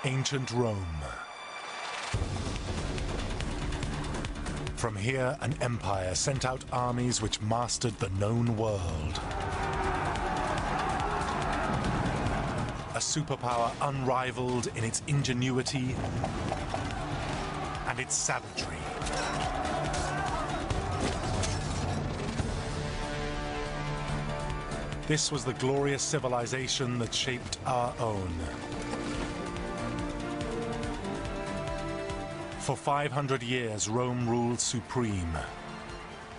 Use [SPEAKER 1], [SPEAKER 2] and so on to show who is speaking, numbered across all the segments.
[SPEAKER 1] Ancient Rome. From here, an empire sent out armies which mastered the known world. A superpower unrivaled in its ingenuity and its savagery. This was the glorious civilization that shaped our own. For 500 years, Rome ruled supreme.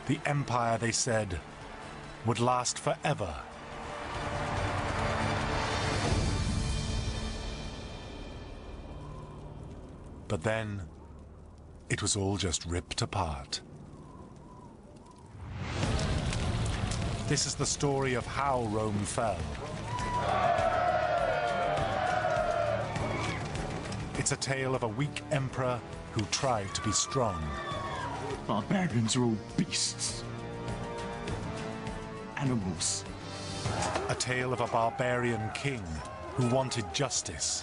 [SPEAKER 1] The empire, they said, would last forever. But then, it was all just ripped apart. This is the story of how Rome fell. It's a tale of a weak emperor who tried to be strong.
[SPEAKER 2] Barbarians are all beasts. Animals.
[SPEAKER 1] A tale of a barbarian king who wanted justice.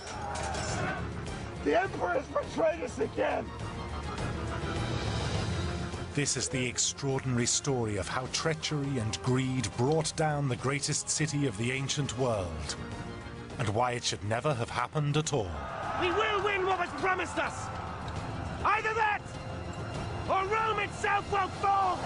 [SPEAKER 3] The Emperor has betrayed us again!
[SPEAKER 1] This is the extraordinary story of how treachery and greed brought down the greatest city of the ancient world, and why it should never have happened at all.
[SPEAKER 3] We will win what was promised us! Either that, or Rome itself will fall!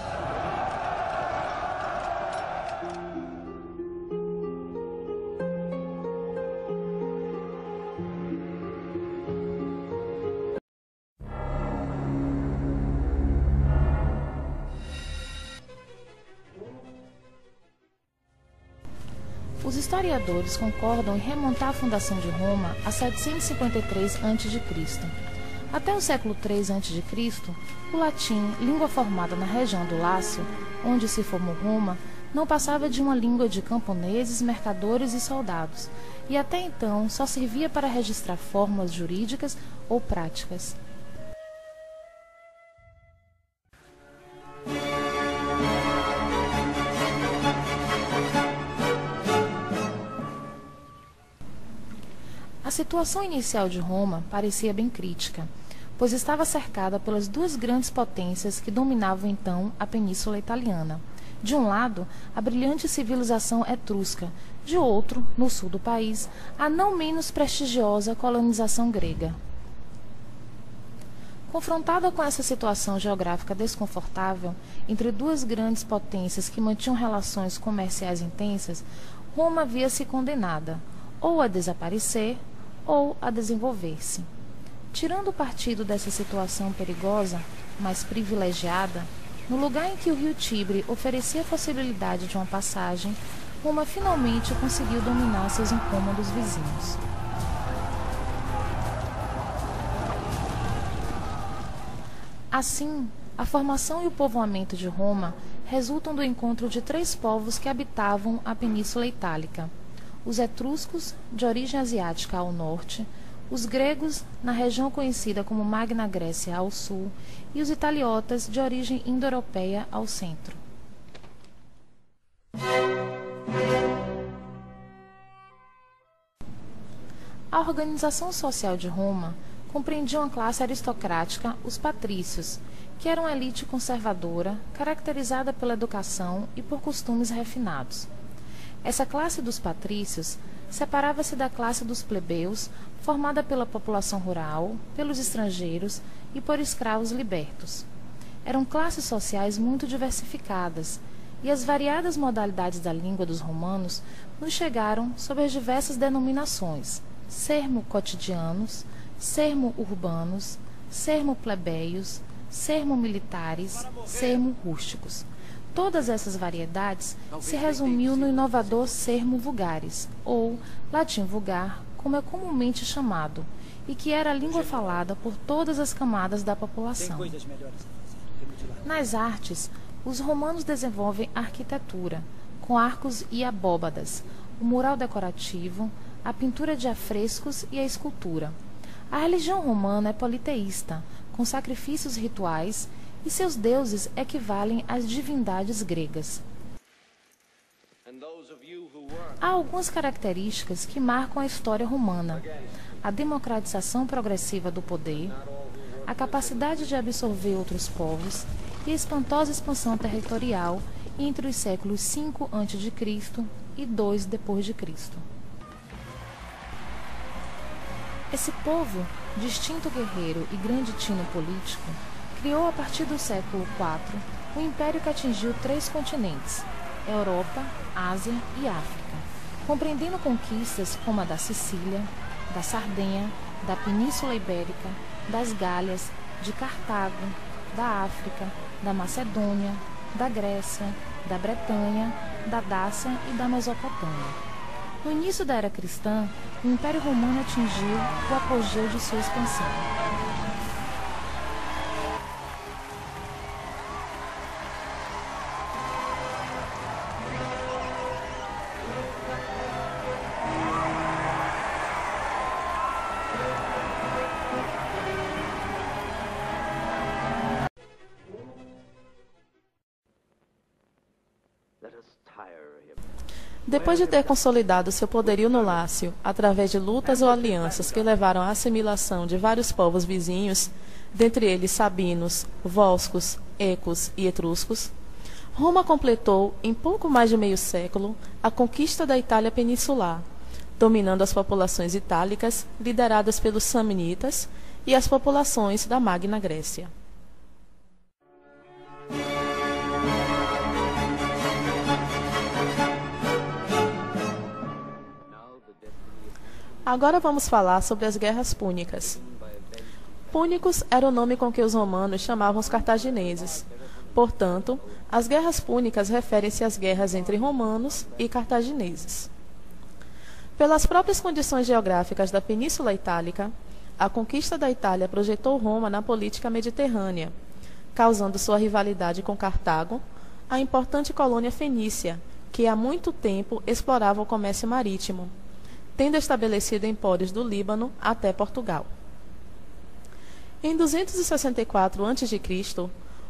[SPEAKER 4] Os historiadores concordam em remontar a fundação de Roma a 753 a.C. Até o século III a.C., o latim, língua formada na região do Lácio, onde se formou Roma, não passava de uma língua de camponeses, mercadores e soldados, e até então só servia para registrar fórmulas jurídicas ou práticas. A situação inicial de Roma parecia bem crítica, pois estava cercada pelas duas grandes potências que dominavam então a Península Italiana. De um lado, a brilhante civilização etrusca, de outro, no sul do país, a não menos prestigiosa colonização grega. Confrontada com essa situação geográfica desconfortável, entre duas grandes potências que mantinham relações comerciais intensas, Roma via-se condenada, ou a desaparecer, ou a desenvolver-se. Tirando partido dessa situação perigosa, mas privilegiada, no lugar em que o rio Tibre oferecia a possibilidade de uma passagem, Roma finalmente conseguiu dominar seus incômodos vizinhos. Assim, a formação e o povoamento de Roma resultam do encontro de três povos que habitavam a Península Itálica: os etruscos, de origem asiática ao norte, os gregos, na região conhecida como Magna Grécia ao sul, e os italiotas, de origem indo-europeia ao centro. A organização social de Roma compreendia uma classe aristocrática, os patrícios, que eram uma elite conservadora, caracterizada pela educação e por costumes refinados. Essa classe dos patrícios separava-se da classe dos plebeus, formada pela população rural, pelos estrangeiros e por escravos libertos. Eram classes sociais muito diversificadas, e as variadas modalidades da língua dos romanos nos chegaram sob as diversas denominações: sermo-cotidianos, sermo-urbanos, sermo-plebeios, sermo-militares, sermo-rústicos. Todas essas variedades se resumiu no inovador sermo vulgaris, ou latim vulgar, como é comumente chamado, e que era a língua falada por todas as camadas da população. Nas artes, os romanos desenvolvem a arquitetura, com arcos e abóbadas, o mural decorativo, a pintura de afrescos e a escultura. A religião romana é politeísta, com sacrifícios rituais, e seus deuses equivalem às divindades gregas. Há algumas características que marcam a história romana. a democratização progressiva do poder, a capacidade de absorver outros povos e a espantosa expansão territorial entre os séculos 5 a.C. e 2 d.C. Esse povo, distinto guerreiro e grande tino político, criou a partir do século IV um império que atingiu 3 continentes, Europa, Ásia e África, compreendendo conquistas como a da Sicília, da Sardenha, da Península Ibérica, das Gálias, de Cartago, da África, da Macedônia, da Grécia, da Bretanha, da Dácia e da Mesopotâmia. No início da era cristã, o Império Romano atingiu o apogeu de sua expansão.
[SPEAKER 5] Depois de ter consolidado seu poderio no Lácio, através de lutas ou alianças que levaram à assimilação de vários povos vizinhos, dentre eles sabinos, volscos, ecos e etruscos, Roma completou, em pouco mais de meio século, a conquista da Itália peninsular, dominando as populações itálicas, lideradas pelos samnitas, e as populações da Magna Grécia. Agora vamos falar sobre as guerras púnicas. Púnicos era o nome com que os romanos chamavam os cartagineses. Portanto, as guerras púnicas referem-se às guerras entre romanos e cartagineses. Pelas próprias condições geográficas da Península Itálica, a conquista da Itália projetou Roma na política mediterrânea, causando sua rivalidade com Cartago, a importante colônia fenícia, que há muito tempo explorava o comércio marítimo, tendo estabelecido empórios do Líbano até Portugal. Em 264 a.C.,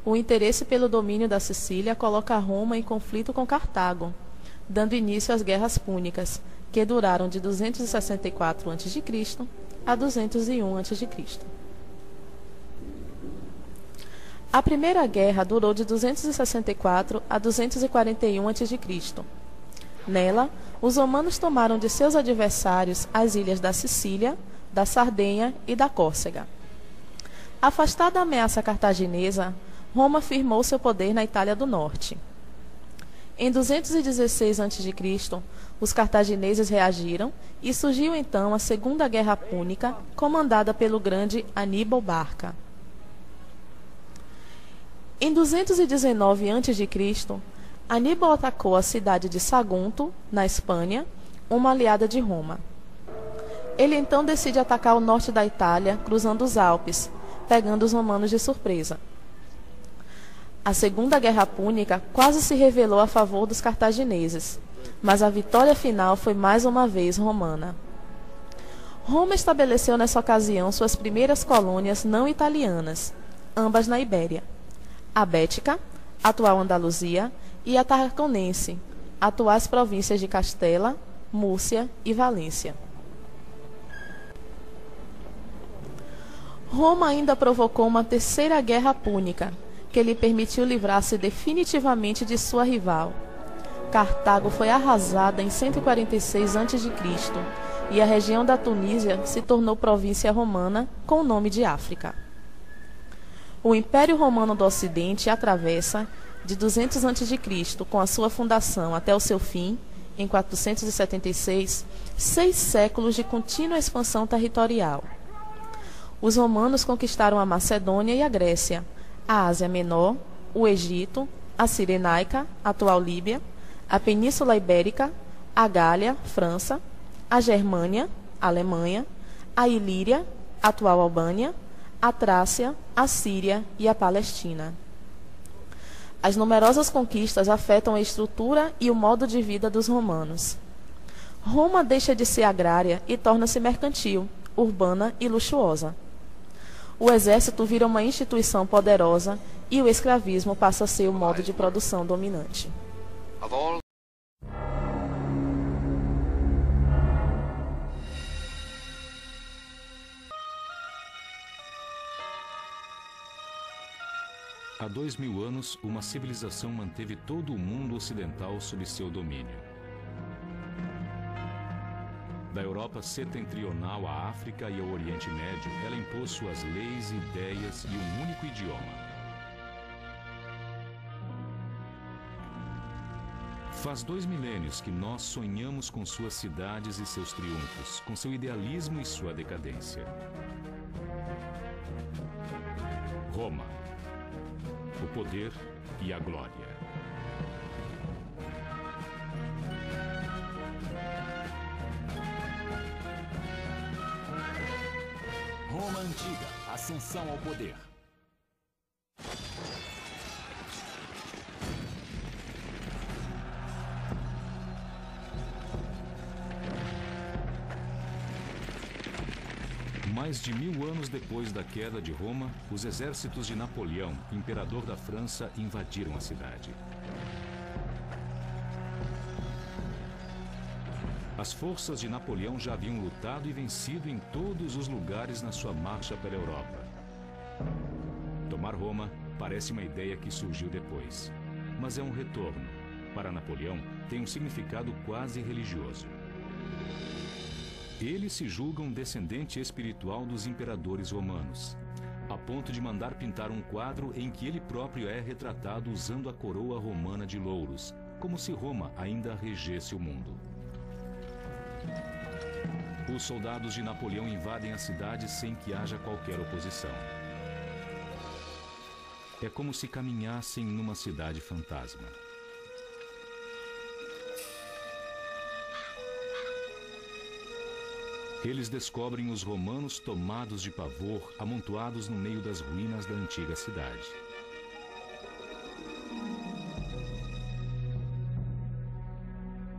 [SPEAKER 5] o interesse pelo domínio da Sicília coloca Roma em conflito com Cartago, dando início às Guerras Púnicas, que duraram de 264 a.C. a 201 a.C. A primeira guerra durou de 264 a 241 a.C. Nela, os romanos tomaram de seus adversários as ilhas da Sicília, da Sardenha e da Córcega. Afastada da ameaça cartaginesa, Roma firmou seu poder na Itália do Norte. Em 216 a.C., os cartagineses reagiram e surgiu então a Segunda Guerra Púnica, comandada pelo grande Aníbal Barca. Em 219 a.C., Aníbal atacou a cidade de Sagunto, na Espanha, uma aliada de Roma. Ele então decide atacar o norte da Itália, cruzando os Alpes, pegando os romanos de surpresa. A Segunda Guerra Púnica quase se revelou a favor dos cartagineses, mas a vitória final foi mais uma vez romana. Roma estabeleceu nessa ocasião suas primeiras colônias não italianas, ambas na Ibéria: a Bética, atual Andaluzia, e a Tarraconense, atuais províncias de Castela, Múrcia e Valência. Roma ainda provocou uma terceira guerra púnica, que lhe permitiu livrar-se definitivamente de sua rival. Cartago foi arrasada em 146 a.C. e a região da Tunísia se tornou província romana com o nome de África. O Império Romano do Ocidente atravessa, de 200 a.C., com a sua fundação até o seu fim, em 476, 6 séculos de contínua expansão territorial. Os romanos conquistaram a Macedônia e a Grécia, a Ásia Menor, o Egito, a Cirenaica, atual Líbia, a Península Ibérica, a Gália, França, a Germânia, Alemanha, a Ilíria, atual Albânia, a Trácia, a Síria e a Palestina. As numerosas conquistas afetam a estrutura e o modo de vida dos romanos. Roma deixa de ser agrária e torna-se mercantil, urbana e luxuosa. O exército vira uma instituição poderosa e o escravismo passa a ser o modo de produção dominante.
[SPEAKER 6] Há 2000 anos, uma civilização manteve todo o mundo ocidental sob seu domínio. Da Europa setentrional à África e ao Oriente Médio, ela impôs suas leis, ideias e um único idioma. Faz 2 milênios que nós sonhamos com suas cidades e seus triunfos, com seu idealismo e sua decadência. Roma. O poder e a glória.
[SPEAKER 7] Roma Antiga, ascensão ao poder.
[SPEAKER 6] Mais de 1000 anos depois da queda de Roma, os exércitos de Napoleão, imperador da França, invadiram a cidade. As forças de Napoleão já haviam lutado e vencido em todos os lugares na sua marcha pela Europa. Tomar Roma parece uma ideia que surgiu depois, mas é um retorno. Para Napoleão, tem um significado quase religioso. Ele se julga um descendente espiritual dos imperadores romanos, a ponto de mandar pintar um quadro em que ele próprio é retratado usando a coroa romana de louros, como se Roma ainda regesse o mundo. Os soldados de Napoleão invadem a cidade sem que haja qualquer oposição. É como se caminhassem numa cidade fantasma. Eles descobrem os romanos tomados de pavor, amontoados no meio das ruínas da antiga cidade.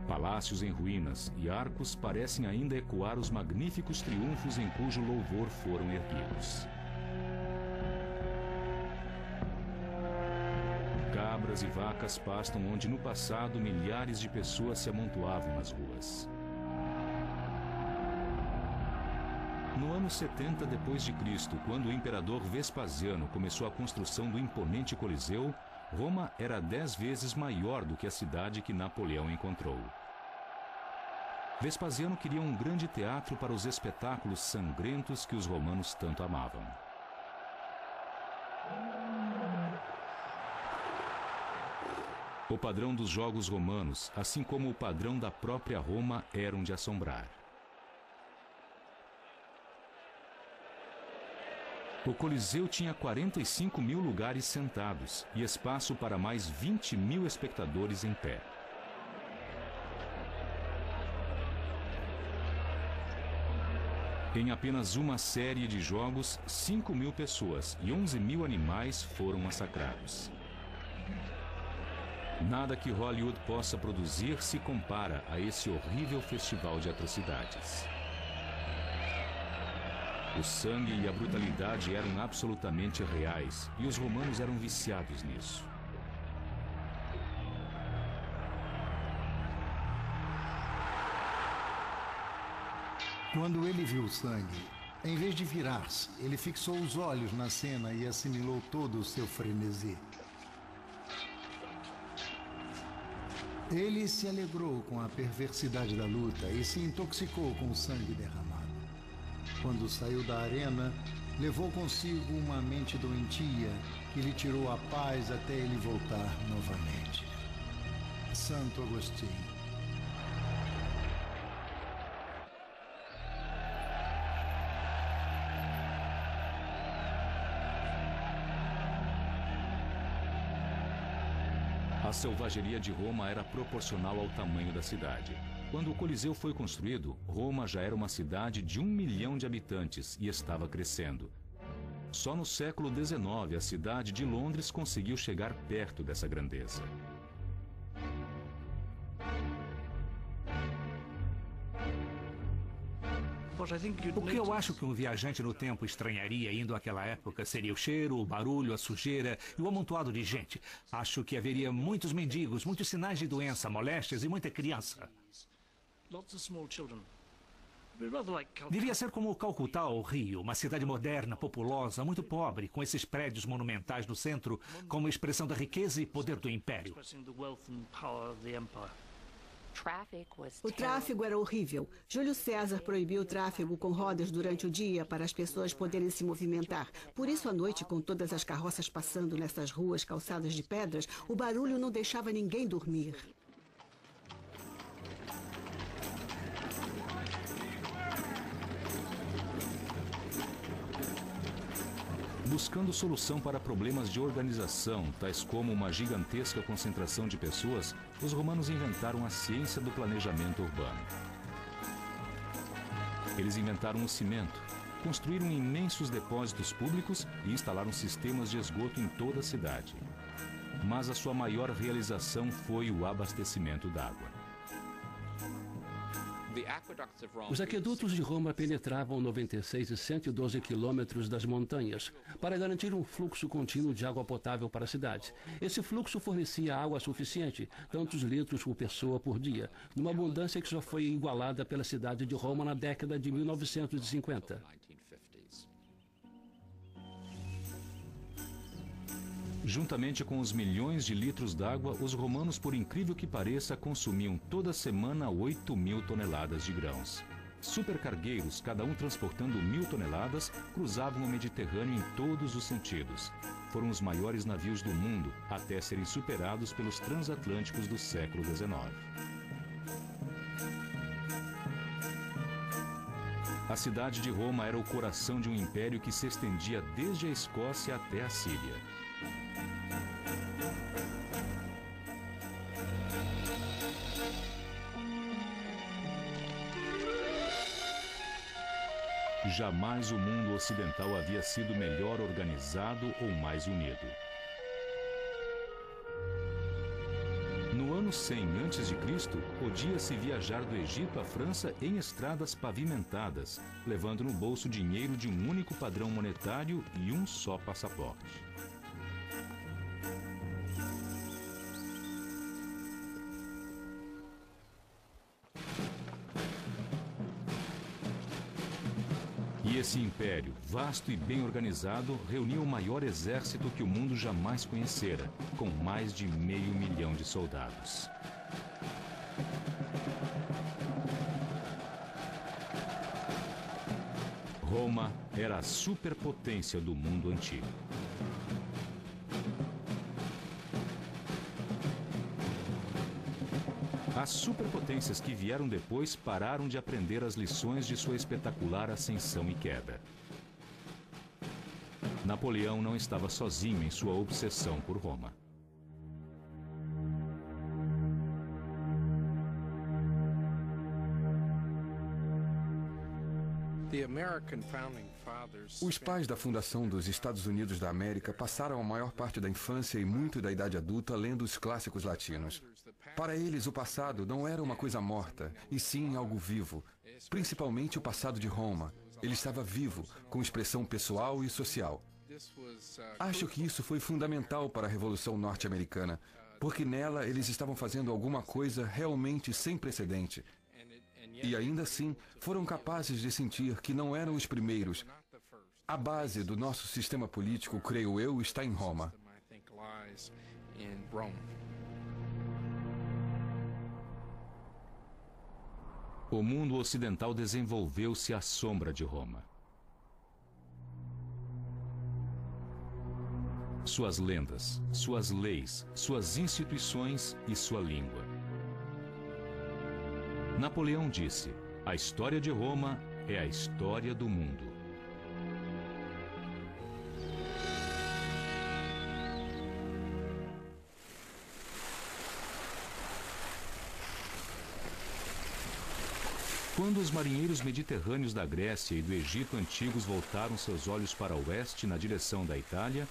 [SPEAKER 6] Palácios em ruínas e arcos parecem ainda ecoar os magníficos triunfos em cujo louvor foram erguidos. Cabras e vacas pastam onde no passado milhares de pessoas se amontoavam nas ruas. No ano 70 d.C., quando o imperador Vespasiano começou a construção do imponente Coliseu, Roma era 10 vezes maior do que a cidade que Napoleão encontrou. Vespasiano queria um grande teatro para os espetáculos sangrentos que os romanos tanto amavam. O padrão dos jogos romanos, assim como o padrão da própria Roma, eram de assombrar. O Coliseu tinha 45 mil lugares sentados e espaço para mais 20 mil espectadores em pé. Em apenas uma série de jogos, 5 mil pessoas e 11 mil animais foram massacrados. Nada que Hollywood possa produzir se compara a esse horrível festival de atrocidades. O sangue e a brutalidade eram absolutamente reais e os romanos eram viciados nisso.
[SPEAKER 8] Quando ele viu o sangue, em vez de virar-se, ele fixou os olhos na cena e assimilou todo o seu frenesi. Ele se alegrou com a perversidade da luta e se intoxicou com o sangue derramado. Quando saiu da arena, levou consigo uma mente doentia que lhe tirou a paz até ele voltar novamente. Santo Agostinho.
[SPEAKER 6] A selvageria de Roma era proporcional ao tamanho da cidade. Quando o Coliseu foi construído, Roma já era uma cidade de 1 milhão de habitantes e estava crescendo. Só no século XIX, a cidade de Londres conseguiu chegar perto dessa grandeza.
[SPEAKER 9] O que eu acho que um viajante no tempo estranharia indo àquela época seria o cheiro, o barulho, a sujeira e o amontoado de gente. Acho que haveria muitos mendigos, muitos sinais de doença, moléstias e muita criança. Devia ser como Calcutá ou Rio, uma cidade moderna, populosa, muito pobre, com esses prédios monumentais no centro, como expressão da riqueza e poder do império.
[SPEAKER 10] O tráfego era horrível. Júlio César proibiu o tráfego com rodas durante o dia para as pessoas poderem se movimentar. Por isso, à noite, com todas as carroças passando nessas ruas calçadas de pedras, o barulho não deixava ninguém dormir.
[SPEAKER 6] Buscando solução para problemas de organização, tais como uma gigantesca concentração de pessoas, os romanos inventaram a ciência do planejamento urbano. Eles inventaram o cimento, construíram imensos depósitos públicos e instalaram sistemas de esgoto em toda a cidade. Mas a sua maior realização foi o abastecimento d'água.
[SPEAKER 11] Os aquedutos de Roma penetravam 96 e 112 quilômetros das montanhas para garantir um fluxo contínuo de água potável para a cidade. Esse fluxo fornecia água suficiente, tantos litros por pessoa por dia, numa abundância que só foi igualada pela cidade de Roma na década de 1950.
[SPEAKER 6] Juntamente com os milhões de litros d'água, os romanos, por incrível que pareça, consumiam toda semana 8.000 toneladas de grãos. Supercargueiros, cada um transportando 1.000 toneladas, cruzavam o Mediterrâneo em todos os sentidos. Foram os maiores navios do mundo, até serem superados pelos transatlânticos do século XIX. A cidade de Roma era o coração de um império que se estendia desde a Escócia até a Síria. Jamais o mundo ocidental havia sido melhor organizado ou mais unido. No ano 100 a.C., podia-se viajar do Egito à França em estradas pavimentadas, levando no bolso dinheiro de um único padrão monetário e um só passaporte. E esse império, vasto e bem organizado, reunia o maior exército que o mundo jamais conhecera, com mais de 500 mil de soldados. Roma era a superpotência do mundo antigo. As superpotências que vieram depois pararam de aprender as lições de sua espetacular ascensão e queda. Napoleão não estava sozinho em sua obsessão por Roma.
[SPEAKER 12] Os pais da fundação dos Estados Unidos da América passaram a maior parte da infância e muito da idade adulta lendo os clássicos latinos. Para eles, o passado não era uma coisa morta, e sim algo vivo, principalmente o passado de Roma. Ele estava vivo, com expressão pessoal e social. Acho que isso foi fundamental para a Revolução Norte-Americana, porque nela eles estavam fazendo alguma coisa realmente sem precedente. E ainda assim, foram capazes de sentir que não eram os primeiros. A base do nosso sistema político, creio eu, está em Roma.
[SPEAKER 6] O mundo ocidental desenvolveu-se à sombra de Roma. Suas lendas, suas leis, suas instituições e sua língua. Napoleão disse: a história de Roma é a história do mundo. Quando os marinheiros mediterrâneos da Grécia e do Egito antigos voltaram seus olhos para o oeste na direção da Itália,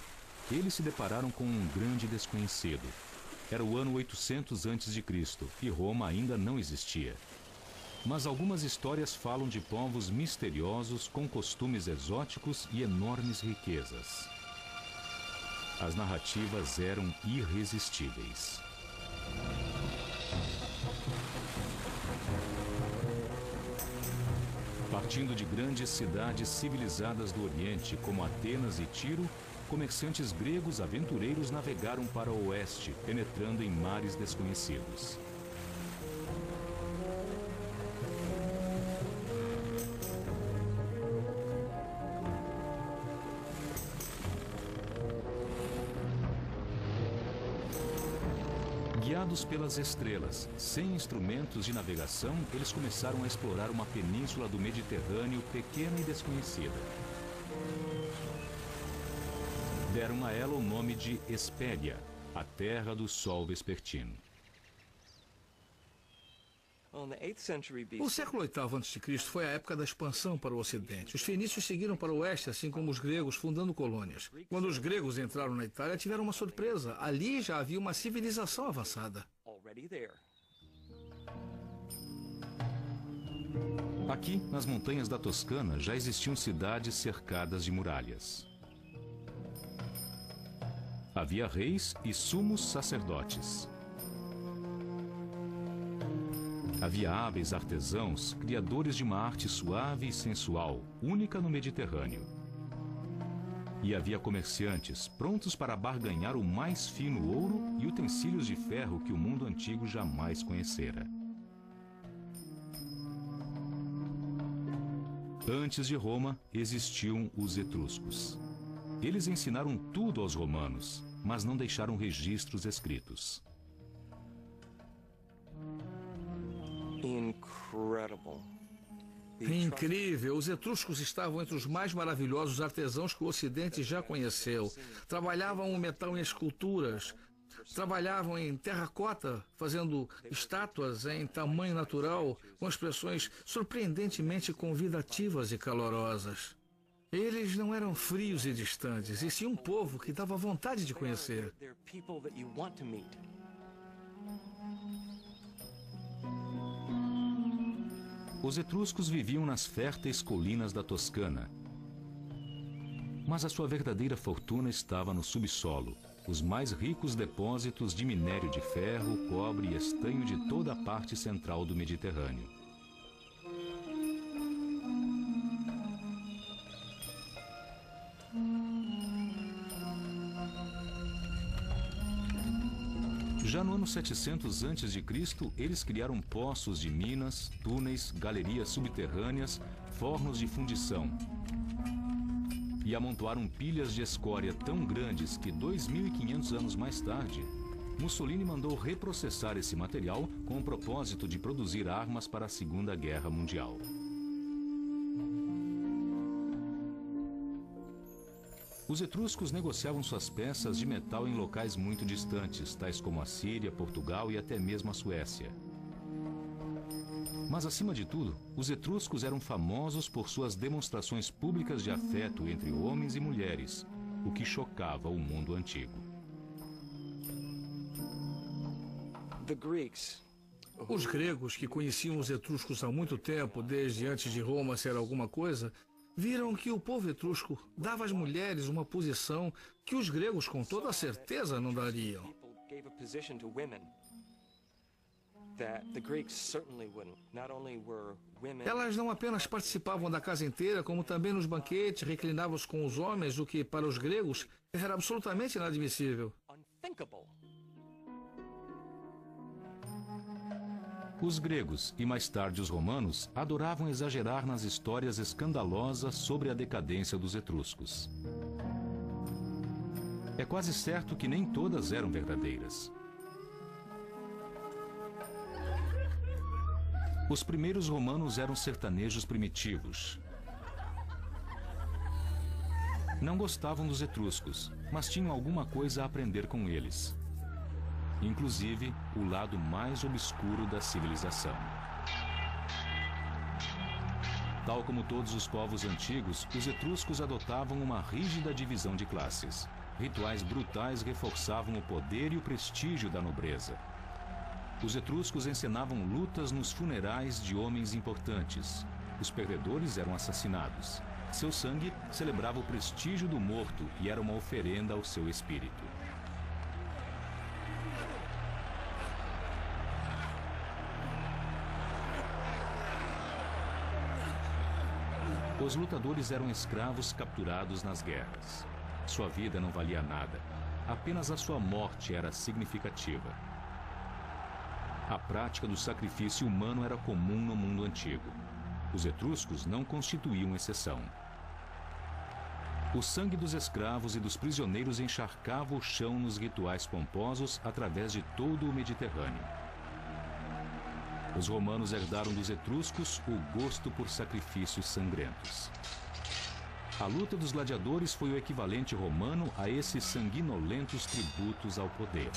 [SPEAKER 6] eles se depararam com um grande desconhecido. Era o ano 800 a.C. e Roma ainda não existia. Mas algumas histórias falam de povos misteriosos com costumes exóticos e enormes riquezas. As narrativas eram irresistíveis. Partindo de grandes cidades civilizadas do Oriente, como Atenas e Tiro, comerciantes gregos aventureiros navegaram para o oeste, penetrando em mares desconhecidos. Guiados pelas estrelas, sem instrumentos de navegação, eles começaram a explorar uma península do Mediterrâneo pequena e desconhecida. Deram a ela o nome de Hespéria, a terra do sol vespertino.
[SPEAKER 13] O século VIII a.C. foi a época da expansão para o ocidente. Os fenícios seguiram para o oeste, assim como os gregos, fundando colônias. Quando os gregos entraram na Itália, tiveram uma surpresa. Ali já havia uma civilização avançada.
[SPEAKER 6] Aqui, nas montanhas da Toscana, já existiam cidades cercadas de muralhas. Havia reis e sumos sacerdotes. Havia hábeis artesãos, criadores de uma arte suave e sensual, única no Mediterrâneo. E havia comerciantes, prontos para barganhar o mais fino ouro e utensílios de ferro que o mundo antigo jamais conhecera. Antes de Roma, existiam os etruscos. Eles ensinaram tudo aos romanos, mas não deixaram registros escritos.
[SPEAKER 13] Incrível! Os etruscos estavam entre os mais maravilhosos artesãos que o Ocidente já conheceu. Trabalhavam o metal em esculturas, trabalhavam em terracota, fazendo estátuas em tamanho natural, com expressões surpreendentemente convidativas e calorosas. Eles não eram frios e distantes, e sim um povo que dava vontade de conhecer.
[SPEAKER 6] Os etruscos viviam nas férteis colinas da Toscana. Mas a sua verdadeira fortuna estava no subsolo, os mais ricos depósitos de minério de ferro, cobre e estanho de toda a parte central do Mediterrâneo. Já no ano 700 a.C., eles criaram poços de minas, túneis, galerias subterrâneas, fornos de fundição. E amontoaram pilhas de escória tão grandes que 2.500 anos mais tarde, Mussolini mandou reprocessar esse material com o propósito de produzir armas para a Segunda Guerra Mundial. Os etruscos negociavam suas peças de metal em locais muito distantes, tais como a Síria, Portugal e até mesmo a Suécia. Mas, acima de tudo, os etruscos eram famosos por suas demonstrações públicas de afeto entre homens e mulheres, o que chocava o mundo antigo.
[SPEAKER 13] Os gregos, que conheciam os etruscos há muito tempo, desde antes de Roma ser alguma coisa, viram que o povo etrusco dava às mulheres uma posição que os gregos com toda certeza não dariam. Elas não apenas participavam da casa inteira, como também nos banquetes, reclinavam-se com os homens, o que para os gregos era absolutamente inadmissível.
[SPEAKER 6] Os gregos e mais tarde os romanos adoravam exagerar nas histórias escandalosas sobre a decadência dos etruscos. É quase certo que nem todas eram verdadeiras. Os primeiros romanos eram sertanejos primitivos. Não gostavam dos etruscos, mas tinham alguma coisa a aprender com eles. Inclusive, o lado mais obscuro da civilização. Tal como todos os povos antigos, os etruscos adotavam uma rígida divisão de classes. Rituais brutais reforçavam o poder e o prestígio da nobreza. Os etruscos encenavam lutas nos funerais de homens importantes. Os perdedores eram assassinados. Seu sangue celebrava o prestígio do morto e era uma oferenda ao seu espírito. Os lutadores eram escravos capturados nas guerras. Sua vida não valia nada. Apenas a sua morte era significativa. A prática do sacrifício humano era comum no mundo antigo. Os etruscos não constituíam exceção. O sangue dos escravos e dos prisioneiros encharcava o chão nos rituais pomposos através de todo o Mediterrâneo. Os romanos herdaram dos etruscos o gosto por sacrifícios sangrentos. A luta dos gladiadores foi o equivalente romano a esses sanguinolentos tributos ao poder.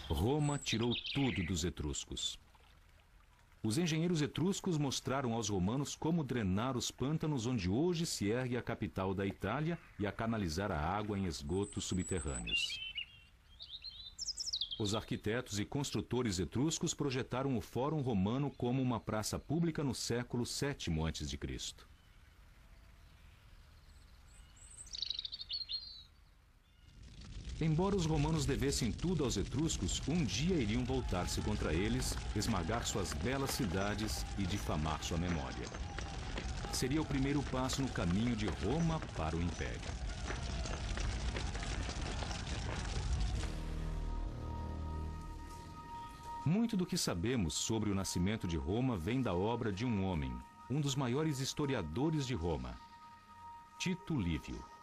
[SPEAKER 6] Roma tirou tudo dos etruscos. Os engenheiros etruscos mostraram aos romanos como drenar os pântanos onde hoje se ergue a capital da Itália e a canalizar a água em esgotos subterrâneos. Os arquitetos e construtores etruscos projetaram o Fórum Romano como uma praça pública no século VII a.C. Embora os romanos devessem tudo aos etruscos, um dia iriam voltar-se contra eles, esmagar suas belas cidades e difamar sua memória. Seria o primeiro passo no caminho de Roma para o Império. Muito do que sabemos sobre o nascimento de Roma vem da obra de um homem, um dos maiores historiadores de Roma, Tito Livio.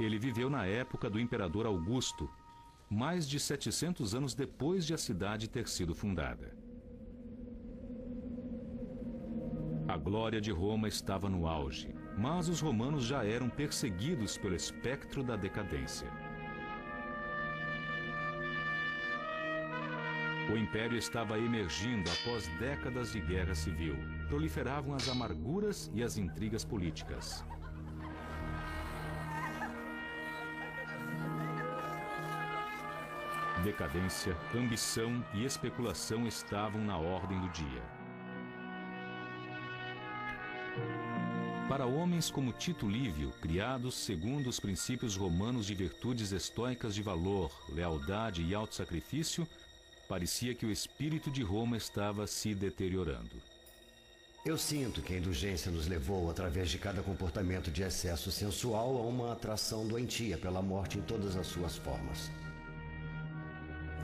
[SPEAKER 6] Ele viveu na época do imperador Augusto, mais de 700 anos depois de a cidade ter sido fundada. A glória de Roma estava no auge, mas os romanos já eram perseguidos pelo espectro da decadência. O império estava emergindo após décadas de guerra civil. Proliferavam as amarguras e as intrigas políticas. Decadência, ambição e especulação estavam na ordem do dia. Para homens como Tito Livio, criados segundo os princípios romanos de virtudes estoicas de valor, lealdade e autossacrifício, parecia que o espírito de Roma estava se deteriorando.
[SPEAKER 14] Eu sinto que a indulgência nos levou, através de cada comportamento de excesso sensual, a uma atração doentia pela morte em todas as suas formas.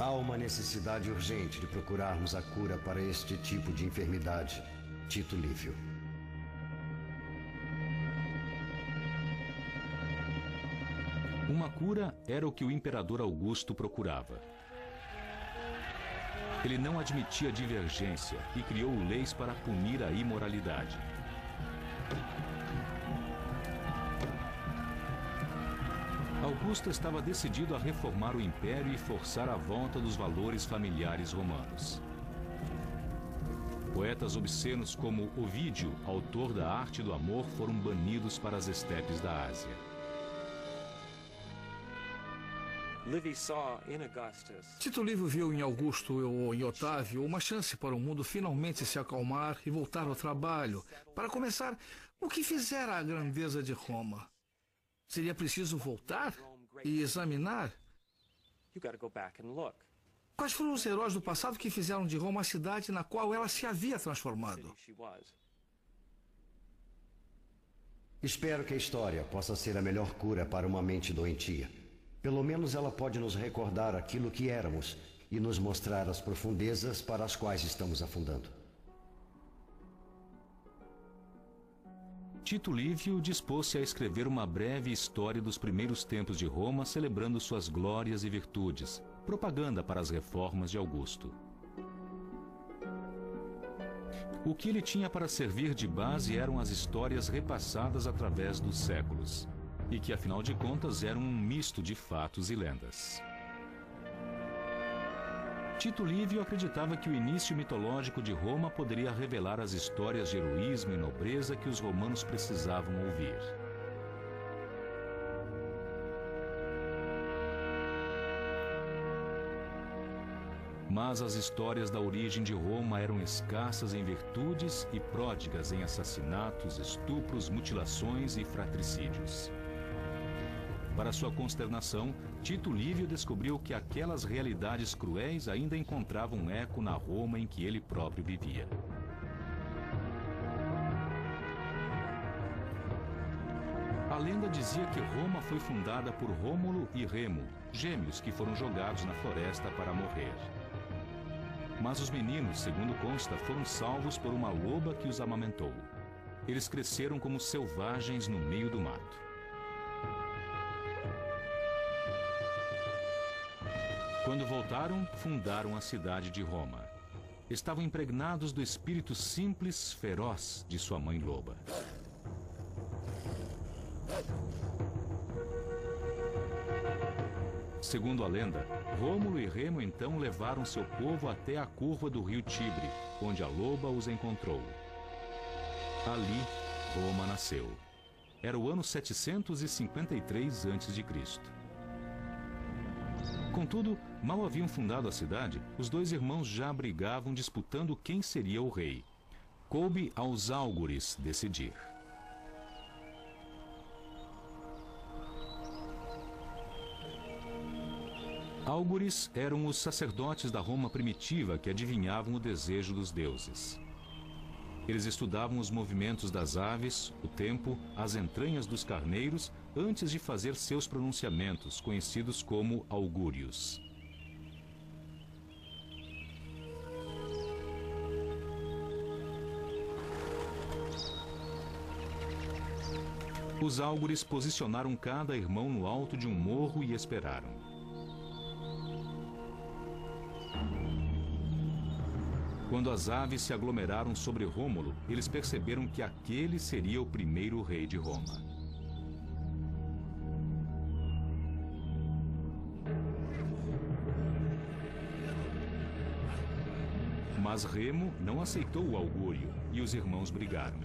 [SPEAKER 14] Há uma necessidade urgente de procurarmos a cura para este tipo de enfermidade, Tito Livio.
[SPEAKER 6] Uma cura era o que o imperador Augusto procurava. Ele não admitia divergência e criou leis para punir a imoralidade. Augusto estava decidido a reformar o império e forçar a volta dos valores familiares romanos. Poetas obscenos como Ovídio, autor da Arte do Amor, foram banidos para as estepes da Ásia.
[SPEAKER 13] Tito Livio viu em Augusto ou em Otávio uma chance para o mundo finalmente se acalmar e voltar ao trabalho. Para começar, o que fizera a grandeza de Roma? Seria preciso voltar e examinar? Quais foram os heróis do passado que fizeram de Roma a cidade na qual ela se havia transformado?
[SPEAKER 14] Espero que a história possa ser a melhor cura para uma mente doentia. Pelo menos ela pode nos recordar aquilo que éramos e nos mostrar as profundezas para as quais estamos afundando.
[SPEAKER 6] Tito Livio dispôs-se a escrever uma breve história dos primeiros tempos de Roma, celebrando suas glórias e virtudes, propaganda para as reformas de Augusto. O que ele tinha para servir de base eram as histórias repassadas através dos séculos, e que, afinal de contas, eram um misto de fatos e lendas. Tito Livio acreditava que o início mitológico de Roma poderia revelar as histórias de heroísmo e nobreza que os romanos precisavam ouvir. Mas as histórias da origem de Roma eram escassas em virtudes e pródigas em assassinatos, estupros, mutilações e fratricídios. Para sua consternação, Tito Livio descobriu que aquelas realidades cruéis ainda encontravam eco na Roma em que ele próprio vivia. A lenda dizia que Roma foi fundada por Rômulo e Remo, gêmeos que foram jogados na floresta para morrer. Mas os meninos, segundo consta, foram salvos por uma loba que os amamentou. Eles cresceram como selvagens no meio do mato. Quando voltaram, fundaram a cidade de Roma. Estavam impregnados do espírito simples, feroz de sua mãe loba. Segundo a lenda, Rômulo e Remo então levaram seu povo até a curva do rio Tibre, onde a loba os encontrou. Ali, Roma nasceu. Era o ano 753 a.C. Contudo, mal haviam fundado a cidade, os dois irmãos já brigavam disputando quem seria o rei. Coube aos Álgures decidir. Álgures eram os sacerdotes da Roma primitiva que adivinhavam o desejo dos deuses. Eles estudavam os movimentos das aves, o tempo, as entranhas dos carneiros, antes de fazer seus pronunciamentos, conhecidos como augúrios. Os Álgures posicionaram cada irmão no alto de um morro e esperaram. Quando as aves se aglomeraram sobre Rômulo, eles perceberam que aquele seria o primeiro rei de Roma. Mas Remo não aceitou o augúrio e os irmãos brigaram.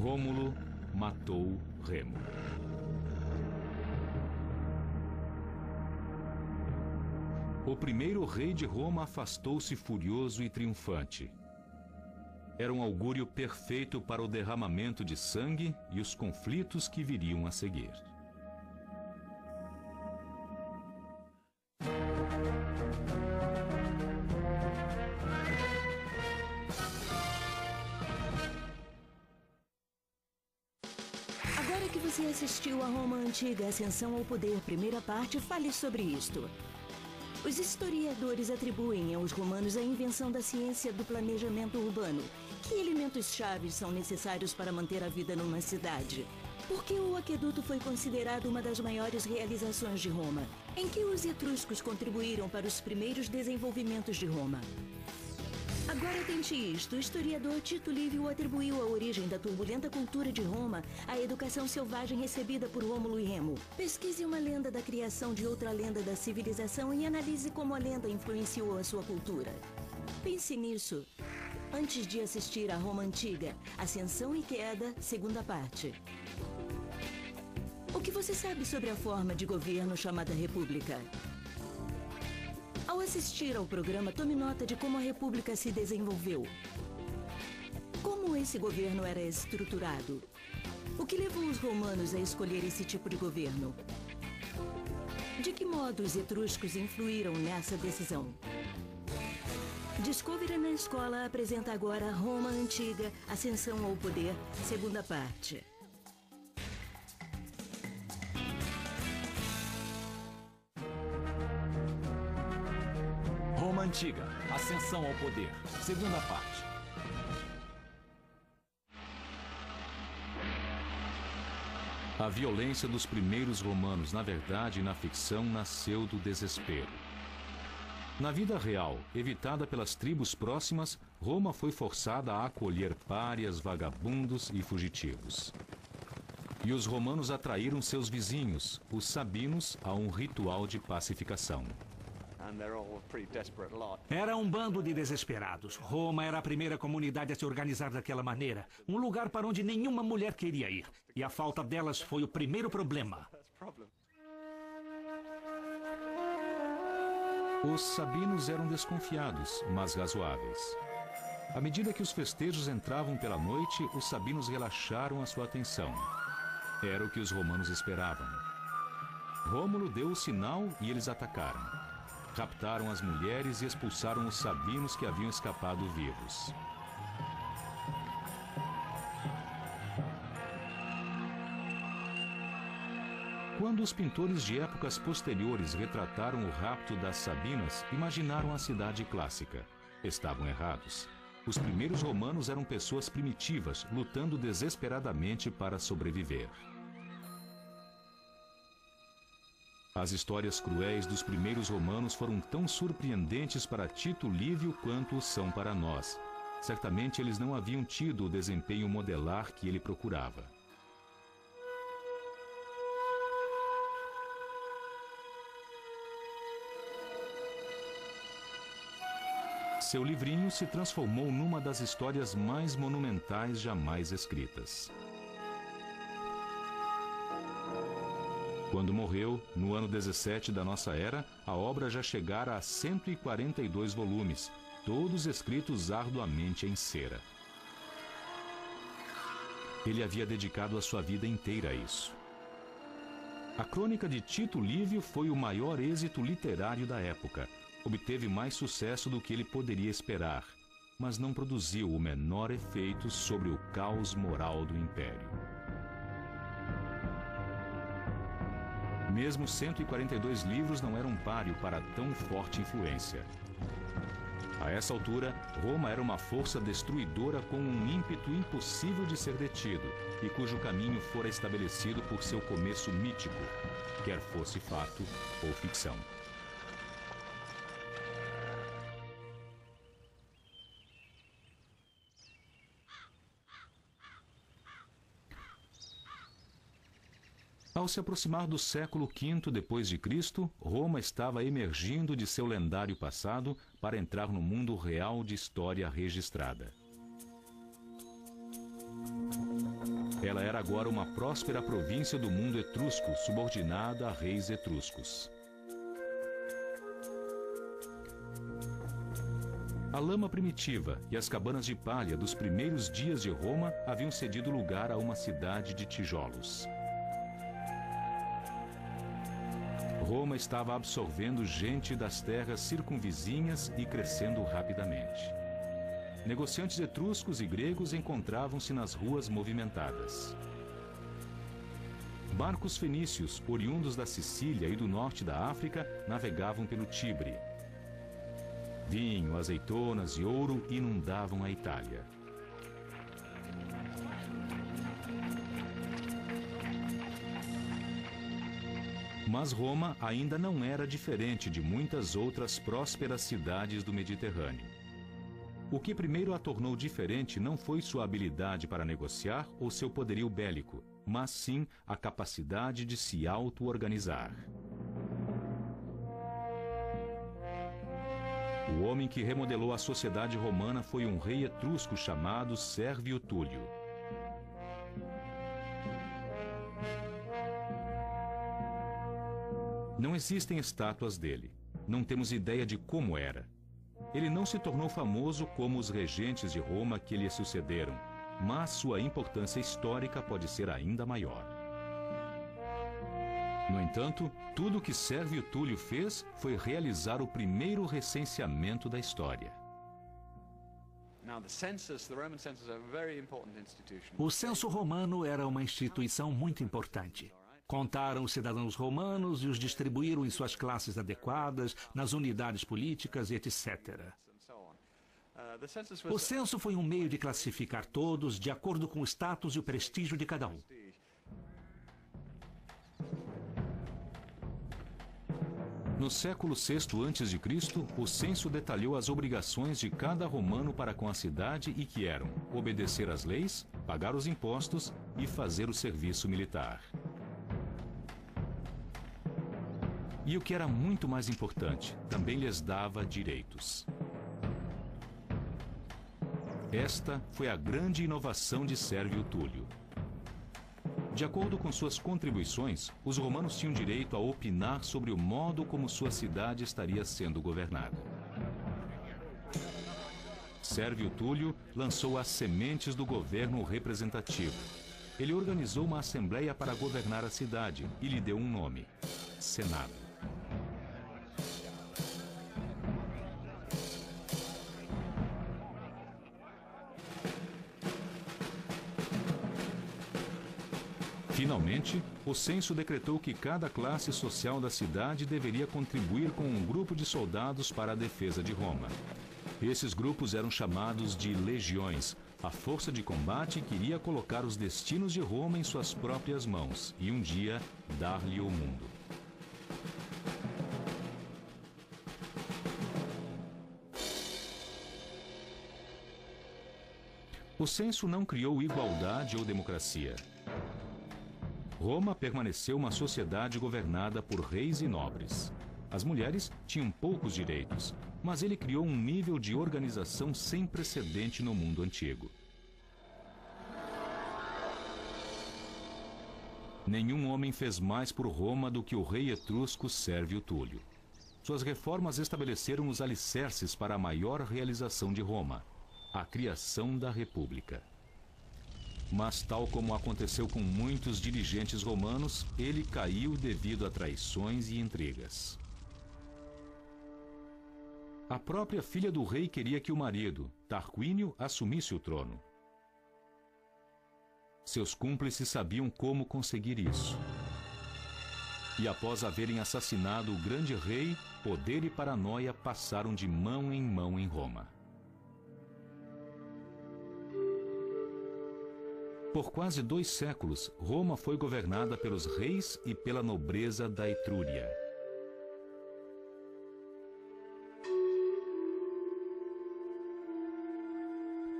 [SPEAKER 6] Rômulo matou Remo. O primeiro rei de Roma afastou-se furioso e triunfante. Era um augúrio perfeito para o derramamento de sangue e os conflitos que viriam a seguir.
[SPEAKER 15] Agora que você assistiu a Roma Antiga, Ascensão ao Poder, primeira parte, fale sobre isto. Os historiadores atribuem aos romanos a invenção da ciência do planejamento urbano. Que elementos-chave são necessários para manter a vida numa cidade? Por que o aqueduto foi considerado uma das maiores realizações de Roma? Em que os etruscos contribuíram para os primeiros desenvolvimentos de Roma? Agora tente isto. O historiador Tito Livio atribuiu a origem da turbulenta cultura de Roma à educação selvagem recebida por Rômulo e Remo. Pesquise uma lenda da criação de outra lenda da civilização e analise como a lenda influenciou a sua cultura. Pense nisso antes de assistir a Roma Antiga, Ascensão e Queda, segunda parte. O que você sabe sobre a forma de governo chamada República? Ao assistir ao programa, tome nota de como a República se desenvolveu. Como esse governo era estruturado? O que levou os romanos a escolher esse tipo de governo? De que modo os etruscos influíram nessa decisão? Discovery na Escola apresenta agora Roma Antiga, Ascensão ao Poder, segunda parte.
[SPEAKER 7] Roma Antiga, Ascensão ao Poder, segunda parte.
[SPEAKER 6] A violência dos primeiros romanos, na verdade e na ficção, nasceu do desespero. Na vida real, evitada pelas tribos próximas, Roma foi forçada a acolher párias, vagabundos e fugitivos. E os romanos atraíram seus vizinhos, os sabinos, a um ritual de pacificação.
[SPEAKER 9] Era um bando de desesperados. Roma era a primeira comunidade a se organizar daquela maneira. Um lugar para onde nenhuma mulher queria ir. E a falta delas foi o primeiro problema.
[SPEAKER 6] Os sabinos eram desconfiados, mas razoáveis. À medida que os festejos entravam pela noite, os sabinos relaxaram a sua atenção. Era o que os romanos esperavam. Rômulo deu o sinal e eles atacaram. Raptaram as mulheres e expulsaram os sabinos que haviam escapado vivos. Quando os pintores de épocas posteriores retrataram o rapto das Sabinas, imaginaram a cidade clássica. Estavam errados. Os primeiros romanos eram pessoas primitivas, lutando desesperadamente para sobreviver. As histórias cruéis dos primeiros romanos foram tão surpreendentes para Tito Livio quanto são para nós. Certamente eles não haviam tido o desempenho modelar que ele procurava. Seu livrinho se transformou numa das histórias mais monumentais jamais escritas. Quando morreu, no ano 17 da nossa era, a obra já chegara a 142 volumes, todos escritos arduamente em cera. Ele havia dedicado a sua vida inteira a isso. A crônica de Tito Livio foi o maior êxito literário da época. Obteve mais sucesso do que ele poderia esperar, mas não produziu o menor efeito sobre o caos moral do Império. Mesmo 142 livros não eram páreo para tão forte influência. A essa altura, Roma era uma força destruidora com um ímpeto impossível de ser detido e cujo caminho fora estabelecido por seu começo mítico, quer fosse fato ou ficção. Ao se aproximar do século V depois de Cristo, Roma estava emergindo de seu lendário passado para entrar no mundo real de história registrada. Ela era agora uma próspera província do mundo etrusco, subordinada a reis etruscos. A lama primitiva e as cabanas de palha dos primeiros dias de Roma haviam cedido lugar a uma cidade de tijolos. Roma estava absorvendo gente das terras circunvizinhas e crescendo rapidamente. Negociantes etruscos e gregos encontravam-se nas ruas movimentadas. Barcos fenícios, oriundos da Sicília e do norte da África, navegavam pelo Tibre. Vinho, azeitonas e ouro inundavam a Itália. Mas Roma ainda não era diferente de muitas outras prósperas cidades do Mediterrâneo. O que primeiro a tornou diferente não foi sua habilidade para negociar ou seu poderio bélico, mas sim a capacidade de se auto-organizar. O homem que remodelou a sociedade romana foi um rei etrusco chamado Sérvio Túlio. Não existem estátuas dele. Não temos ideia de como era. Ele não se tornou famoso como os regentes de Roma que lhe sucederam, mas sua importância histórica pode ser ainda maior. No entanto, tudo o que Sérvio Túlio fez foi realizar o primeiro recenseamento da história.
[SPEAKER 9] O censo romano era uma instituição muito importante. Contaram os cidadãos romanos e os distribuíram em suas classes adequadas, nas unidades políticas, etc. O censo foi um meio de classificar todos de acordo com o status e o prestígio de cada um.
[SPEAKER 6] No século VI a.C., o censo detalhou as obrigações de cada romano para com a cidade e que eram obedecer às leis, pagar os impostos e fazer o serviço militar. E o que era muito mais importante, também lhes dava direitos. Esta foi a grande inovação de Sérvio Túlio. De acordo com suas contribuições, os romanos tinham direito a opinar sobre o modo como sua cidade estaria sendo governada. Sérvio Túlio lançou as sementes do governo representativo. Ele organizou uma assembleia para governar a cidade e lhe deu um nome: Senado. Finalmente, o censo decretou que cada classe social da cidade deveria contribuir com um grupo de soldados para a defesa de Roma. Esses grupos eram chamados de legiões, a força de combate que iria colocar os destinos de Roma em suas próprias mãos e um dia dar-lhe o mundo. O censo não criou igualdade ou democracia. Roma permaneceu uma sociedade governada por reis e nobres. As mulheres tinham poucos direitos, mas ele criou um nível de organização sem precedente no mundo antigo. Nenhum homem fez mais por Roma do que o rei etrusco Sérvio Túlio. Suas reformas estabeleceram os alicerces para a maior realização de Roma, a criação da República. Mas, tal como aconteceu com muitos dirigentes romanos, ele caiu devido a traições e intrigas. A própria filha do rei queria que o marido, Tarquínio, assumisse o trono. Seus cúmplices sabiam como conseguir isso. E após haverem assassinado o grande rei, poder e paranoia passaram de mão em Roma. Por quase 2 séculos, Roma foi governada pelos reis e pela nobreza da Etrúria.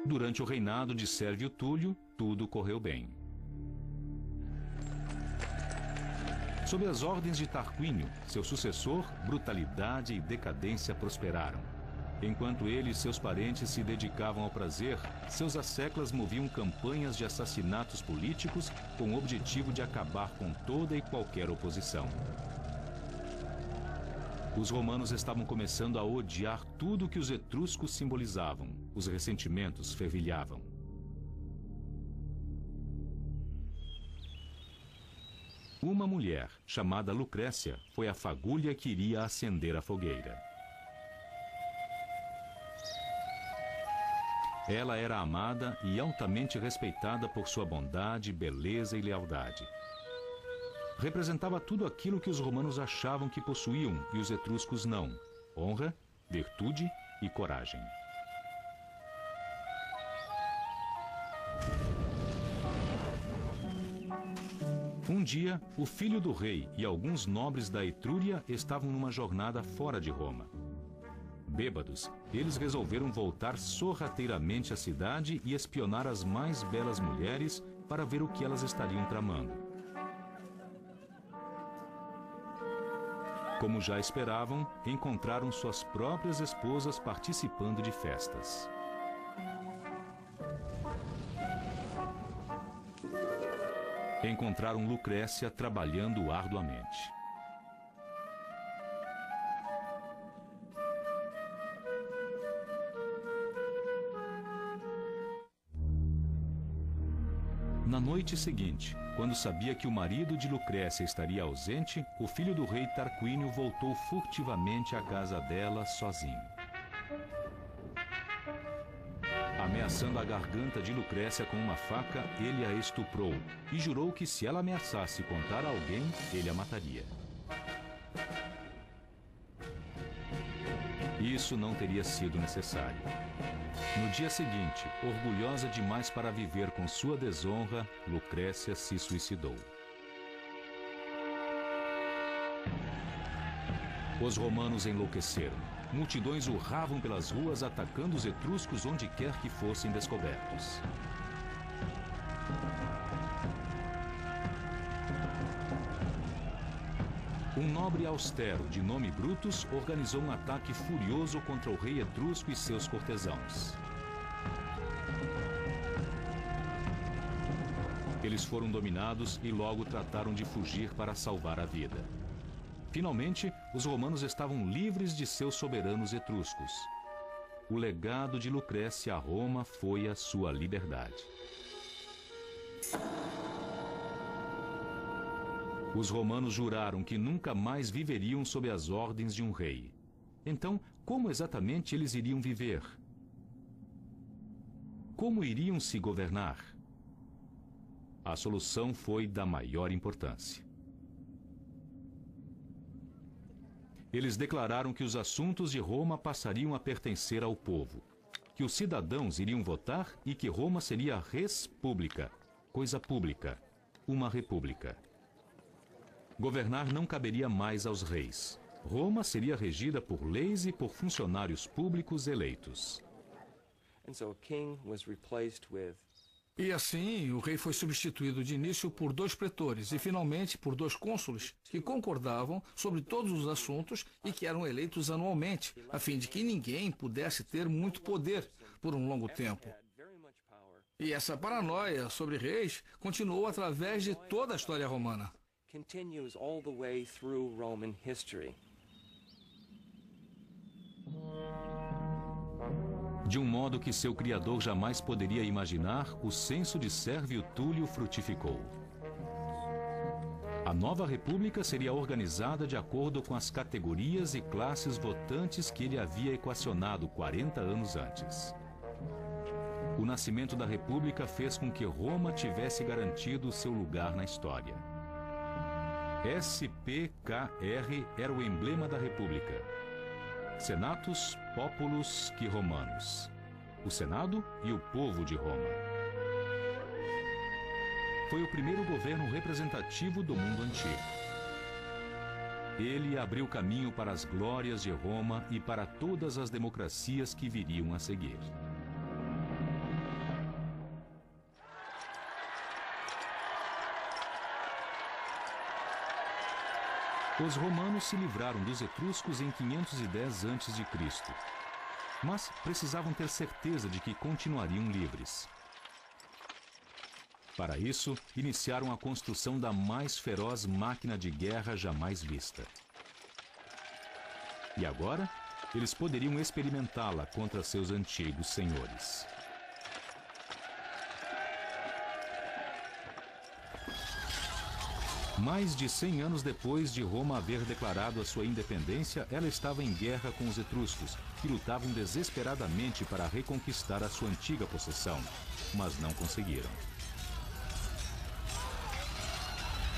[SPEAKER 6] Durante o reinado de Sérvio Túlio, tudo correu bem. Sob as ordens de Tarquínio, seu sucessor, brutalidade e decadência prosperaram. Enquanto ele e seus parentes se dedicavam ao prazer, seus asseclas moviam campanhas de assassinatos políticos com o objetivo de acabar com toda e qualquer oposição. Os romanos estavam começando a odiar tudo que os etruscos simbolizavam. Os ressentimentos fervilhavam. Uma mulher, chamada Lucrécia, foi a fagulha que iria acender a fogueira. Ela era amada e altamente respeitada por sua bondade, beleza e lealdade. Representava tudo aquilo que os romanos achavam que possuíam e os etruscos não: honra, virtude e coragem. Um dia, o filho do rei e alguns nobres da Etrúria estavam numa jornada fora de Roma. Bêbados, eles resolveram voltar sorrateiramente à cidade e espionar as mais belas mulheres para ver o que elas estariam tramando. Como já esperavam, encontraram suas próprias esposas participando de festas. Encontraram Lucrécia trabalhando arduamente. Na noite seguinte, quando sabia que o marido de Lucrécia estaria ausente, o filho do rei Tarquínio voltou furtivamente à casa dela sozinho. Ameaçando a garganta de Lucrécia com uma faca, ele a estuprou e jurou que se ela ameaçasse contar a alguém, ele a mataria. Isso não teria sido necessário. No dia seguinte, orgulhosa demais para viver com sua desonra, Lucrécia se suicidou. Os romanos enlouqueceram. Multidões urravam pelas ruas atacando os etruscos onde quer que fossem descobertos. Um nobre austero, de nome Brutus, organizou um ataque furioso contra o rei etrusco e seus cortesãos. Eles foram dominados e logo trataram de fugir para salvar a vida. Finalmente, os romanos estavam livres de seus soberanos etruscos. O legado de Lucrécia a Roma foi a sua liberdade. Os romanos juraram que nunca mais viveriam sob as ordens de um rei. Então, como exatamente eles iriam viver? Como iriam se governar? A solução foi da maior importância. Eles declararam que os assuntos de Roma passariam a pertencer ao povo, que os cidadãos iriam votar e que Roma seria res publica, coisa pública, uma república. Governar não caberia mais aos reis. Roma seria regida por leis e por funcionários públicos eleitos.
[SPEAKER 13] E assim, o rei foi substituído de início por 2 pretores e finalmente por 2 cônsules que concordavam sobre todos os assuntos e que eram eleitos anualmente, a fim de que ninguém pudesse ter muito poder por um longo tempo. E essa paranoia sobre reis continuou através de toda a história romana.
[SPEAKER 16] Continues all the way through Roman history.
[SPEAKER 6] De um modo que seu criador jamais poderia imaginar, o censo de Sérvio Túlio frutificou. A nova república seria organizada de acordo com as categorias e classes votantes que ele havia equacionado 40 anos antes. O nascimento da república fez com que Roma tivesse garantido seu lugar na história. SPKR era o emblema da República. Senatus Populus que Romanus. O Senado e o povo de Roma. Foi o primeiro governo representativo do mundo antigo. Ele abriu caminho para as glórias de Roma e para todas as democracias que viriam a seguir. Os romanos se livraram dos etruscos em 510 a.C., mas precisavam ter certeza de que continuariam livres. Para isso, iniciaram a construção da mais feroz máquina de guerra jamais vista. E agora, eles poderiam experimentá-la contra seus antigos senhores. Mais de 100 anos depois de Roma haver declarado a sua independência, ela estava em guerra com os etruscos, que lutavam desesperadamente para reconquistar a sua antiga possessão, mas não conseguiram.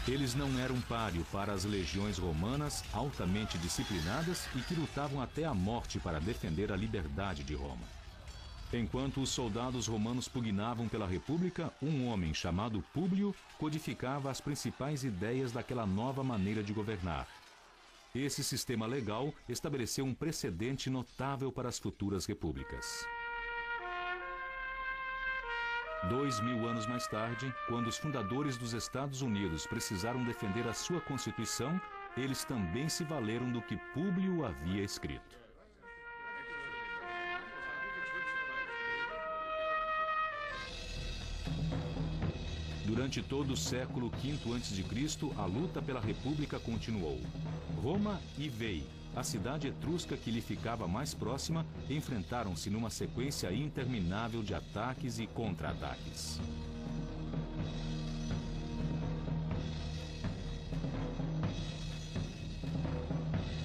[SPEAKER 6] Eles não eram páreo para as legiões romanas altamente disciplinadas e que lutavam até a morte para defender a liberdade de Roma. Enquanto os soldados romanos pugnavam pela República, um homem chamado Públio codificava as principais ideias daquela nova maneira de governar. Esse sistema legal estabeleceu um precedente notável para as futuras repúblicas. 2000 anos mais tarde, quando os fundadores dos Estados Unidos precisaram defender a sua Constituição, eles também se valeram do que Públio havia escrito. Durante todo o século V a.C., a luta pela República continuou. Roma e Veii, a cidade etrusca que lhe ficava mais próxima, enfrentaram-se numa sequência interminável de ataques e contra-ataques.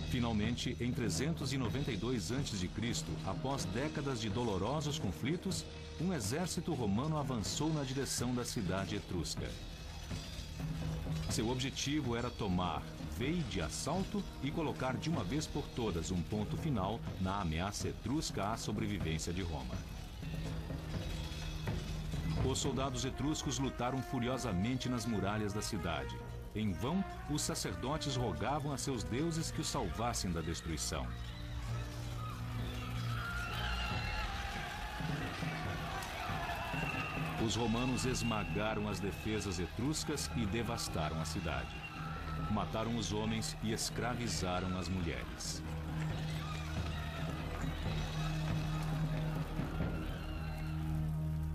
[SPEAKER 6] Finalmente, em 392 a.C., após décadas de dolorosos conflitos, um exército romano avançou na direção da cidade etrusca. Seu objetivo era tomar Veii de assalto e colocar de uma vez por todas um ponto final na ameaça etrusca à sobrevivência de Roma. Os soldados etruscos lutaram furiosamente nas muralhas da cidade. Em vão, os sacerdotes rogavam a seus deuses que os salvassem da destruição. Os romanos esmagaram as defesas etruscas e devastaram a cidade. Mataram os homens e escravizaram as mulheres.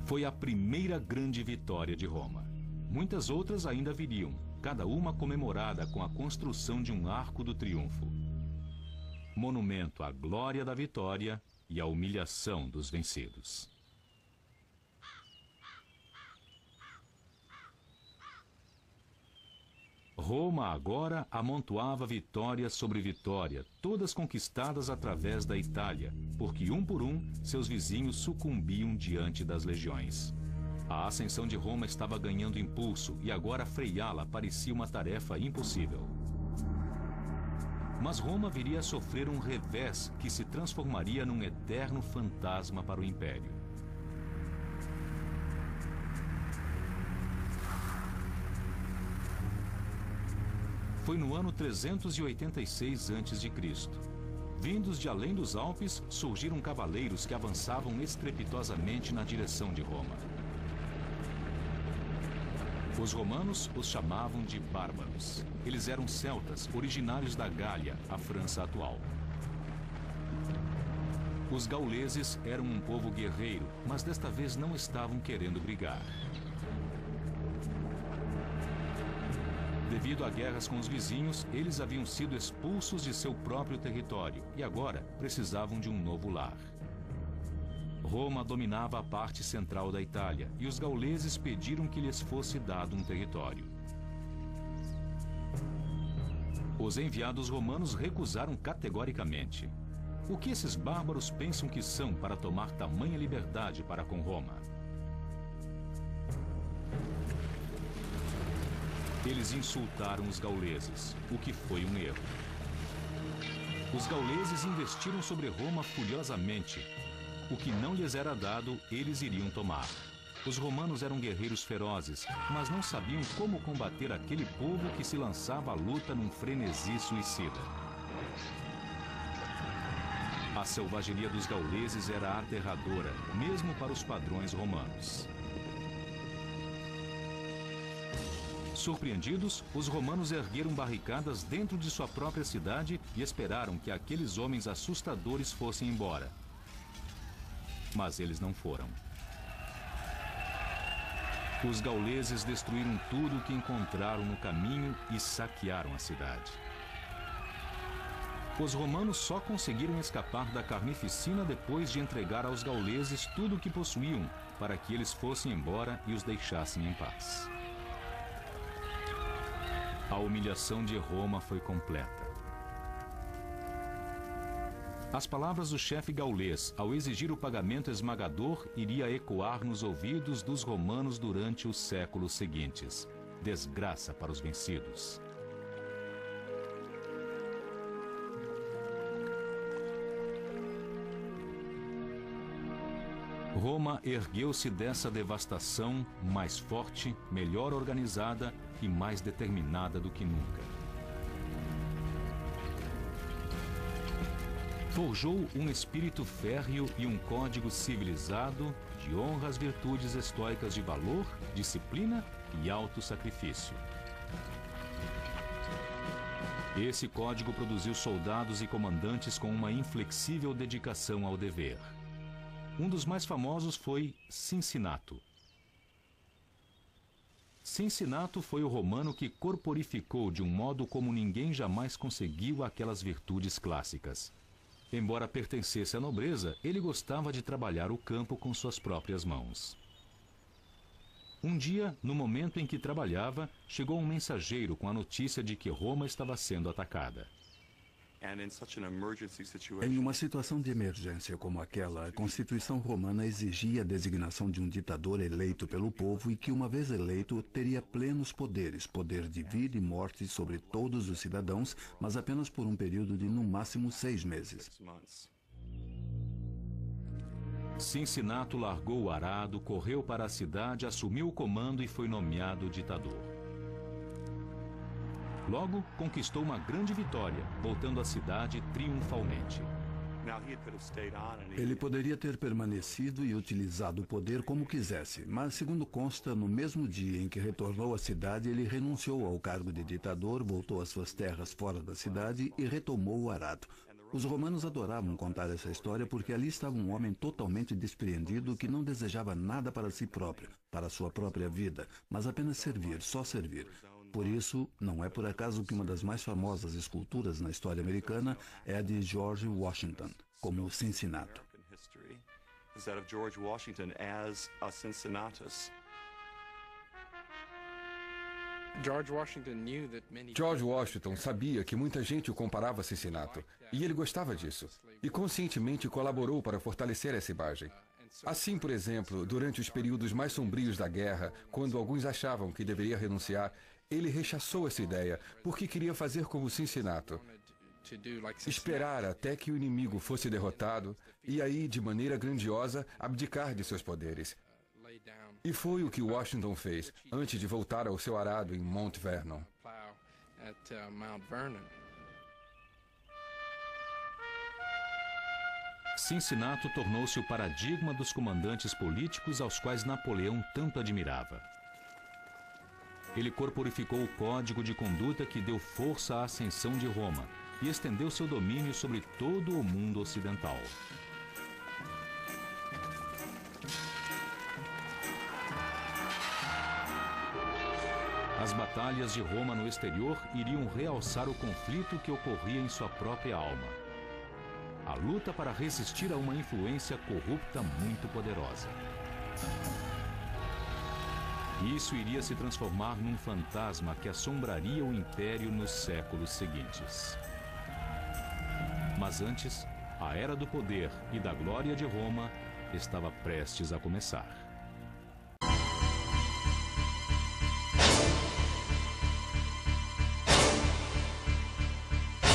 [SPEAKER 6] Foi a primeira grande vitória de Roma. Muitas outras ainda viriam, cada uma comemorada com a construção de um arco do triunfo. Monumento à glória da vitória e à humilhação dos vencidos. Roma agora amontoava vitória sobre vitória, todas conquistadas através da Itália, porque um por um seus vizinhos sucumbiam diante das legiões. A ascensão de Roma estava ganhando impulso e agora freá-la parecia uma tarefa impossível. Mas Roma viria a sofrer um revés que se transformaria num eterno fantasma para o Império. Foi no ano 386 a.C. Vindos de além dos Alpes, surgiram cavaleiros que avançavam estrepitosamente na direção de Roma. Os romanos os chamavam de bárbaros. Eles eram celtas, originários da Gália, a França atual. Os gauleses eram um povo guerreiro, mas desta vez não estavam querendo brigar. Devido a guerras com os vizinhos, eles haviam sido expulsos de seu próprio território e agora precisavam de um novo lar. Roma dominava a parte central da Itália e os gauleses pediram que lhes fosse dado um território. Os enviados romanos recusaram categoricamente. O que esses bárbaros pensam que são para tomar tamanha liberdade para com Roma? Eles insultaram os gauleses, o que foi um erro. Os gauleses investiram sobre Roma furiosamente. O que não lhes era dado, eles iriam tomar. Os romanos eram guerreiros ferozes, mas não sabiam como combater aquele povo que se lançava à luta num frenesi suicida. A selvageria dos gauleses era aterradora, mesmo para os padrões romanos. Surpreendidos, os romanos ergueram barricadas dentro de sua própria cidade e esperaram que aqueles homens assustadores fossem embora. Mas eles não foram. Os gauleses destruíram tudo o que encontraram no caminho e saquearam a cidade. Os romanos só conseguiram escapar da carnificina depois de entregar aos gauleses tudo o que possuíam, para que eles fossem embora e os deixassem em paz. A humilhação de Roma foi completa. As palavras do chefe gaulês, ao exigir o pagamento esmagador, iria ecoar nos ouvidos dos romanos durante os séculos seguintes. Desgraça para os vencidos. Roma ergueu-se dessa devastação mais forte, melhor organizada e mais determinada do que nunca. Forjou um espírito férreo e um código civilizado de honras, virtudes estoicas de valor, disciplina e autossacrifício. Esse código produziu soldados e comandantes com uma inflexível dedicação ao dever. Um dos mais famosos foi Cincinato. Cincinato foi o romano que corporificou de um modo como ninguém jamais conseguiu aquelas virtudes clássicas. Embora pertencesse à nobreza, ele gostava de trabalhar o campo com suas próprias mãos. Um dia, no momento em que trabalhava, chegou um mensageiro com a notícia de que Roma estava sendo atacada.
[SPEAKER 17] Em uma situação de emergência como aquela, a Constituição romana exigia a designação de um ditador eleito pelo povo e que, uma vez eleito, teria plenos poderes, poder de vida e morte sobre todos os cidadãos, mas apenas por um período de, no máximo, 6 meses.
[SPEAKER 6] Cincinato largou o arado, correu para a cidade, assumiu o comando e foi nomeado ditador. Logo, conquistou uma grande vitória, voltando à cidade triunfalmente.
[SPEAKER 17] Ele poderia ter permanecido e utilizado o poder como quisesse, mas, segundo consta, no mesmo dia em que retornou à cidade, ele renunciou ao cargo de ditador, voltou às suas terras fora da cidade e retomou o arado. Os romanos adoravam contar essa história porque ali estava um homem totalmente despreendido que não desejava nada para si próprio, para sua própria vida, mas apenas servir, só servir. Por isso, não é por acaso que uma das mais famosas esculturas na história americana é a de George Washington, como Cincinnato.
[SPEAKER 12] George Washington sabia que muita gente o comparava a Cincinnato, e ele gostava disso, e conscientemente colaborou para fortalecer essa imagem. Assim, por exemplo, durante os períodos mais sombrios da guerra, quando alguns achavam que deveria renunciar, ele rechaçou essa ideia, porque queria fazer como Cincinnato. Esperar até que o inimigo fosse derrotado, e aí, de maneira grandiosa, abdicar de seus poderes. E foi o que Washington fez, antes de voltar ao seu arado em Mount Vernon.
[SPEAKER 6] Cincinnato tornou-se o paradigma dos comandantes políticos aos quais Napoleão tanto admirava. Ele corporificou o código de conduta que deu força à ascensão de Roma e estendeu seu domínio sobre todo o mundo ocidental. As batalhas de Roma no exterior iriam realçar o conflito que ocorria em sua própria alma. A luta para resistir a uma influência corrupta muito poderosa. Isso iria se transformar num fantasma que assombraria o império nos séculos seguintes. Mas antes, a era do poder e da glória de Roma estava prestes a começar.